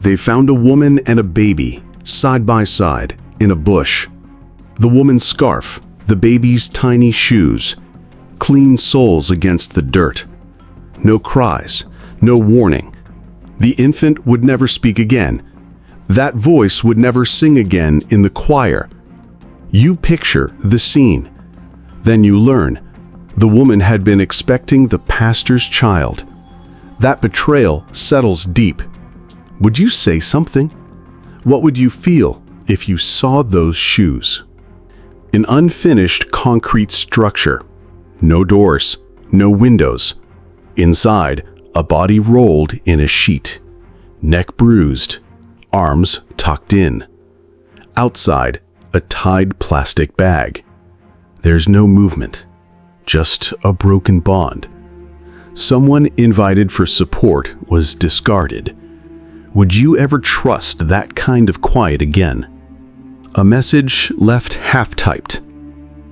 They found a woman and a baby, side by side, in a bush. The woman's scarf, the baby's tiny shoes, clean soles against the dirt. No cries, no warning. The infant would never speak again. That voice would never sing again in the choir. You picture the scene. Then you learn the woman had been expecting the pastor's child. That betrayal settles deep. Would you say something? What would you feel if you saw those shoes? An unfinished concrete structure. No doors, no windows. Inside, a body rolled in a sheet. Neck bruised, arms tucked in. Outside, a tied plastic bag. There's no movement, just a broken bond. Someone invited for support was discarded. Would you ever trust that kind of quiet again? A message left half-typed.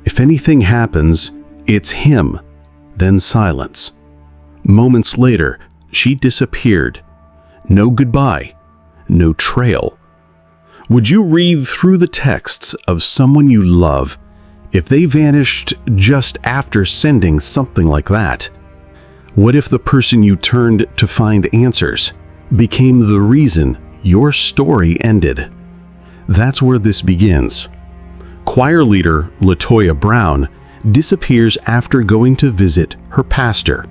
If anything happens, it's him. Then silence. Moments later, she disappeared. No goodbye, no trail. Would you read through the texts of someone you love if they vanished just after sending something like that? What if the person you turned to find answers became the reason your story ended? That's where this begins. Choir leader Latoya Brown disappears after going to visit her pastor.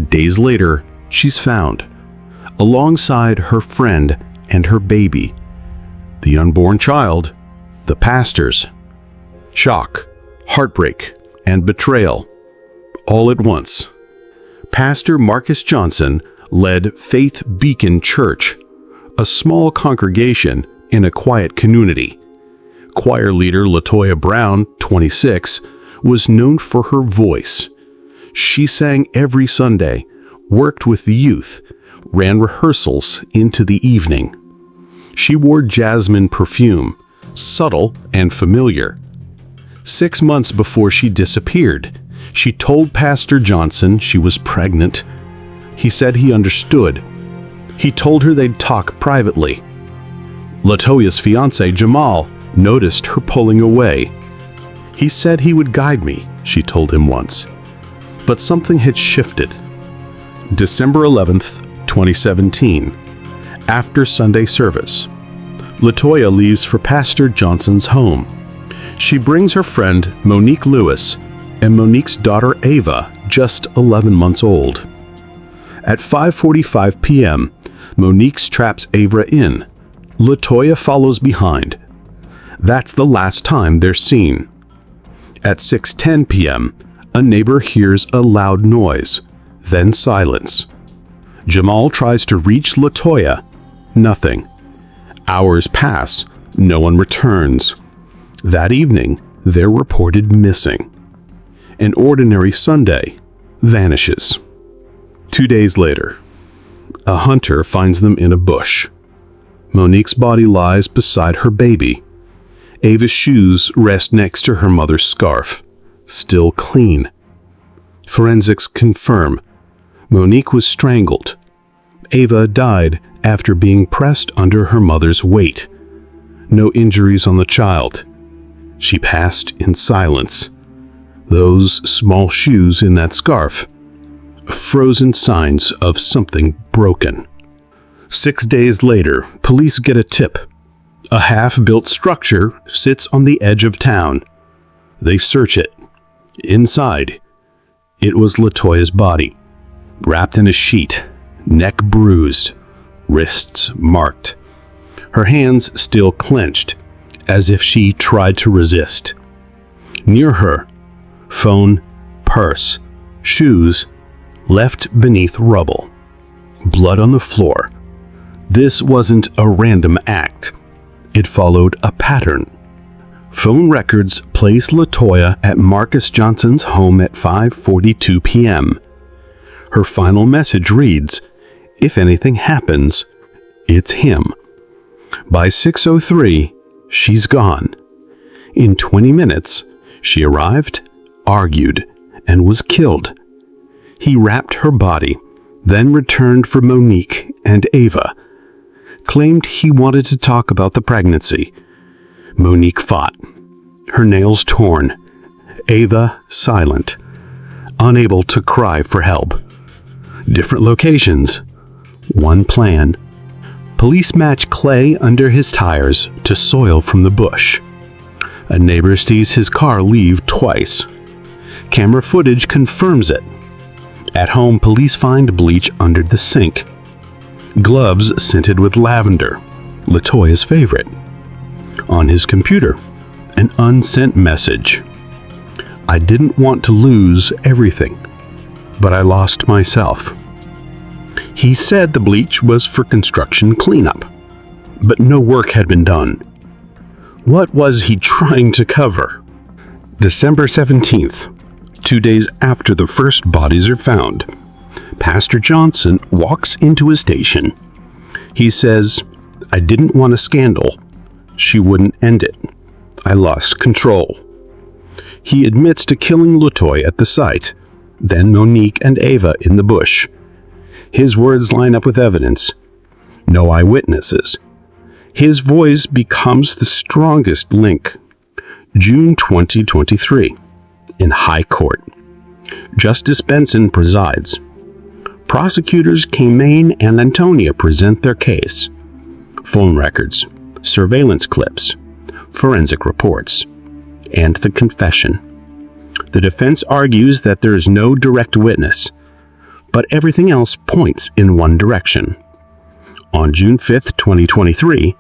Days later, she's found, alongside her friend and her baby. The unborn child, the pastor's. Shock, heartbreak, and betrayal, all at once. Pastor Marcus Johnson led Faith Beacon Church, a small congregation in a quiet community. Choir leader Latoya Brown, 26, was known for her voice. She sang every Sunday, worked with the youth, ran rehearsals into the evening. She wore jasmine perfume, subtle and familiar. 6 months before she disappeared, she told Pastor Johnson she was pregnant. He said he understood. He told her they'd talk privately. Latoya's fiancé, Jamal, noticed her pulling away. He said he would guide me, she told him once. But something had shifted. December 11th, 2017. After Sunday service, Latoya leaves for Pastor Johnson's home. She brings her friend Monique Lewis and Monique's daughter Ava, just 11 months old. At 5:45 p.m., Monique straps Ava in. Latoya follows behind. That's the last time they're seen. At 6:10 p.m., a neighbor hears a loud noise, then silence. Jamal tries to reach Latoya. Nothing. Hours pass. No one returns. That evening, they're reported missing. An ordinary Sunday vanishes. 2 days later, a hunter finds them in a bush. Monique's body lies beside her baby. Ava's shoes rest next to her mother's scarf, still clean. Forensics confirm Monique was strangled. Ava died after being pressed under her mother's weight. No injuries on the child. She passed in silence. Those small shoes in that scarf, frozen signs of something broken. 6 days later, police get a tip. A half-built structure sits on the edge of town. They search it. Inside, it was Latoya's body, wrapped in a sheet, neck bruised, wrists marked. Her hands still clenched, as if she tried to resist. Near her, phone, purse, shoes, left beneath rubble. Blood on the floor. This wasn't a random act. It followed a pattern. Phone records place Latoya at Marcus Johnson's home at 5:42 p.m. Her final message reads, "If anything happens, it's him." By 6:03, she's gone. In 20 minutes, she arrived, argued, and was killed. He wrapped her body, then returned for Monique and Ava. claimed he wanted to talk about the pregnancy. Monique fought, her nails torn. Ava silent, unable to cry for help. Different locations, one plan. Police match clay under his tires to soil from the bush. A neighbor sees his car leave twice. Camera footage confirms it. At home, police find bleach under the sink. Gloves scented with lavender, Latoya's favorite. On his computer, an unsent message. I didn't want to lose everything, but I lost myself. He said the bleach was for construction cleanup, but no work had been done. What was he trying to cover? December 17th, 2 days after the first bodies are found, Pastor Johnson walks into a station. He says, I didn't want a scandal. She wouldn't end it. I lost control. He admits to killing Latoya at the site, then Monique and Ava in the bush. His words line up with evidence. No eyewitnesses. His voice becomes the strongest link. June 2023, in High Court. Justice Benson presides. Prosecutors Kaymaine and Antonia present their case. Phone records, surveillance clips, forensic reports, and the confession. The defense argues that there is no direct witness, but everything else points in one direction. On June 5th, 2023,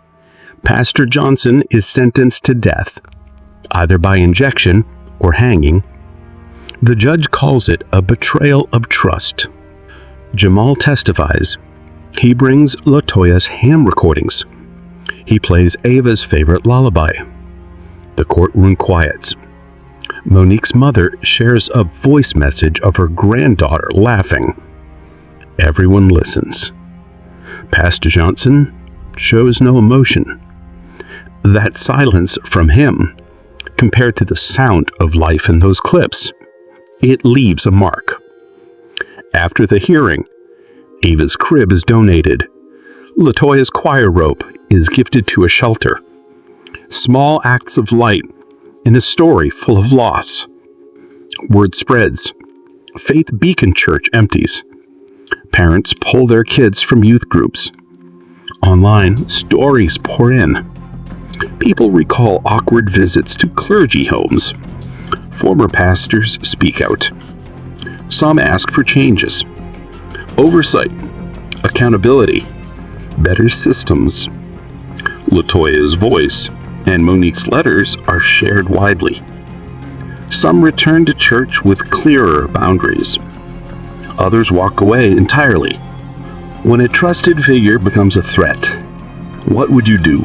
Pastor Johnson is sentenced to death, either by injection or hanging. The judge calls it a betrayal of trust. Jamal testifies. He brings Latoya's ham recordings. He plays Ava's favorite lullaby. The courtroom quiets. Monique's mother shares a voice message of her granddaughter laughing. Everyone listens. Pastor Johnson shows no emotion. That silence from him, compared to the sound of life in those clips, it leaves a mark. After the hearing, Ava's crib is donated. Latoya's choir robe is gifted to a shelter. Small acts of light in a story full of loss. Word spreads. Faith Beacon Church empties. Parents pull their kids from youth groups. Online, stories pour in. People recall awkward visits to clergy homes. Former pastors speak out. Some ask for changes. Oversight, accountability, better systems. Latoya's voice and Monique's letters are shared widely. Some return to church with clearer boundaries. Others walk away entirely. When a trusted figure becomes a threat, what would you do?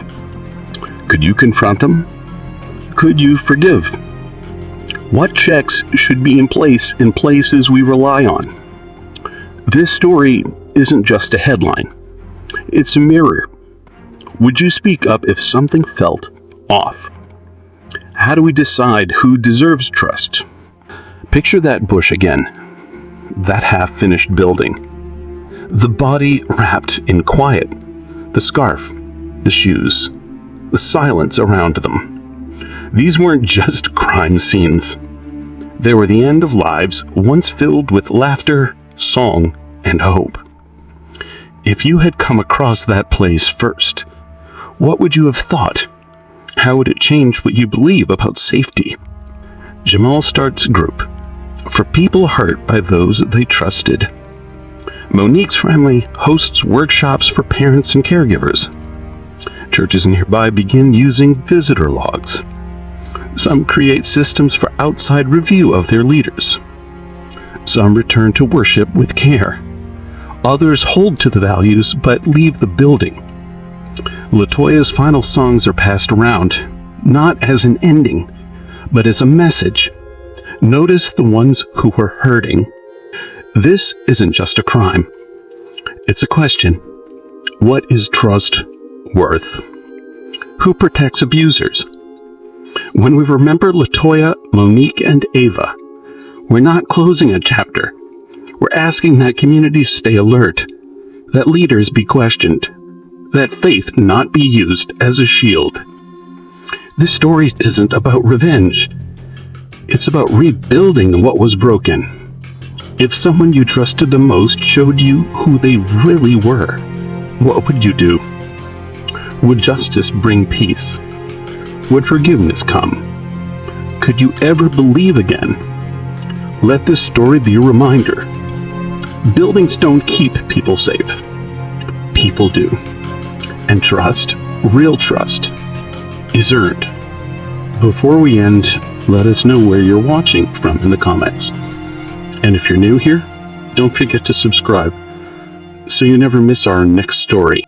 Could you confront them? Could you forgive? What checks should be in place in places we rely on? This story isn't just a headline. It's a mirror. Would you speak up if something felt off? How do we decide who deserves trust? Picture that bush again, that half-finished building. The body wrapped in quiet, the scarf, the shoes, the silence around them. These weren't just crime scenes. They were the end of lives once filled with laughter, song, and hope. If you had come across that place first, what would you have thought? How would it change what you believe about safety? Jamal starts a group for people hurt by those they trusted. Monique's family hosts workshops for parents and caregivers. Churches nearby begin using visitor logs. Some create systems for outside review of their leaders. Some return to worship with care. Others hold to the values but leave the building. Latoya's final songs are passed around, not as an ending, but as a message. Notice the ones who were hurting. This isn't just a crime. It's a question. What is trust worth? Who protects abusers? When we remember Latoya, Monique, and Ava, we're not closing a chapter. We're asking that communities stay alert, that leaders be questioned, that faith not be used as a shield. This story isn't about revenge. It's about rebuilding what was broken. If someone you trusted the most showed you who they really were, what would you do? Would justice bring peace? Would forgiveness come? Could you ever believe again? Let this story be a reminder. Buildings don't keep people safe. People do. And trust, real trust, is earned. Before we end, let us know where you're watching from in the comments. And if you're new here, don't forget to subscribe so you never miss our next story.